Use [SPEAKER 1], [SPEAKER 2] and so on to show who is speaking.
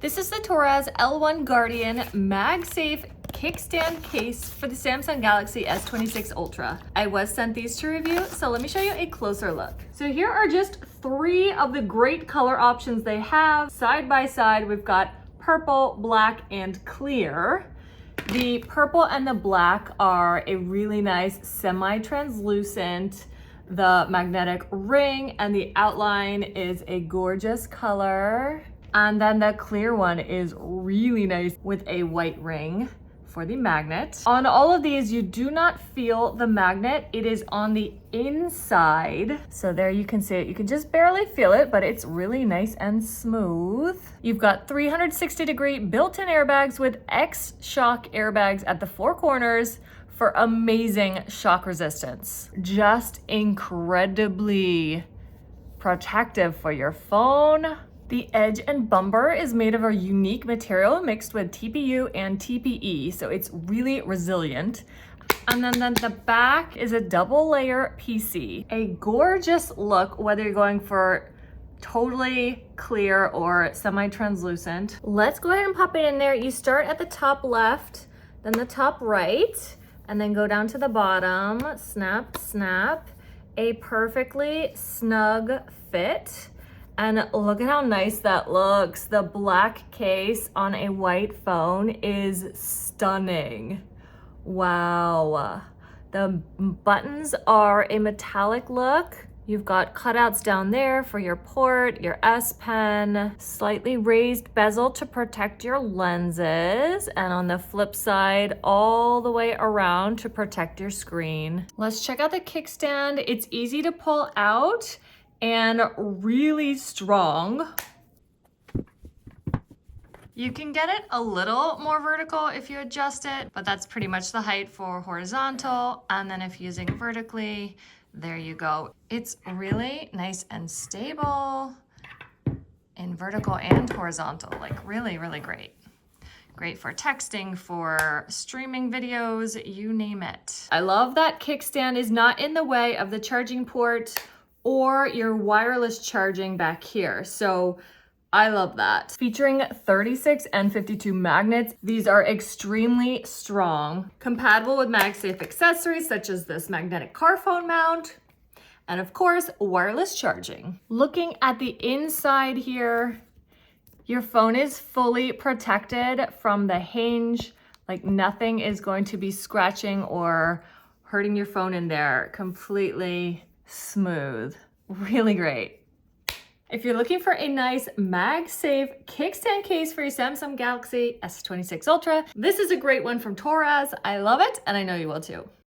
[SPEAKER 1] This is the Torras L1 Guardian MagSafe kickstand case for the Samsung Galaxy S26 Ultra. I was sent these to review, so let me show you a closer look. So here are just 3 of the great color options they have. Side by side, we've got purple, black, and clear. The purple and the black are a really nice semi-translucent. The magnetic ring and the outline is a gorgeous color. And then the clear one is really nice with a white ring for the magnet. On all of these, you do not feel the magnet. It is on the inside. So there you can see it. You can just barely feel it, but it's really nice and smooth. You've got 360-degree built-in airbags with X-Shock airbags at the 4 corners for amazing shock resistance. Just incredibly protective for your phone. The edge and bumper is made of a unique material mixed with TPU and TPE, so it's really resilient. And then the back is a double layer PC. A gorgeous look, whether you're going for totally clear or semi-translucent. Let's go ahead and pop it in there. You start at the top left, then the top right, and then go down to the bottom. Snap, snap. A perfectly snug fit. And look at how nice that looks. The black case on a white phone is stunning. Wow. The buttons are a metallic look. You've got cutouts down there for your port, your S Pen, slightly raised bezel to protect your lenses, and on the flip side, all the way around to protect your screen. Let's check out the kickstand. It's easy to pull out and really strong. You can get it a little more vertical if you adjust it, but that's pretty much the height for horizontal. And then if using vertically, there you go. It's really nice and stable in vertical and horizontal, like really, really great. Great for texting, for streaming videos, you name it. I love that kickstand is not in the way of the charging port or your wireless charging back here. So I love that. Featuring 36 and 52 magnets, these are extremely strong. Compatible with MagSafe accessories such as this magnetic car phone mount, and of course, wireless charging. Looking at the inside here, your phone is fully protected from the hinge. Like nothing is going to be scratching or hurting your phone in there. Completely smooth, really great. If you're looking for a nice MagSafe kickstand case for your Samsung Galaxy S26 Ultra, this is a great one from Torras. I love it, and I know you will too.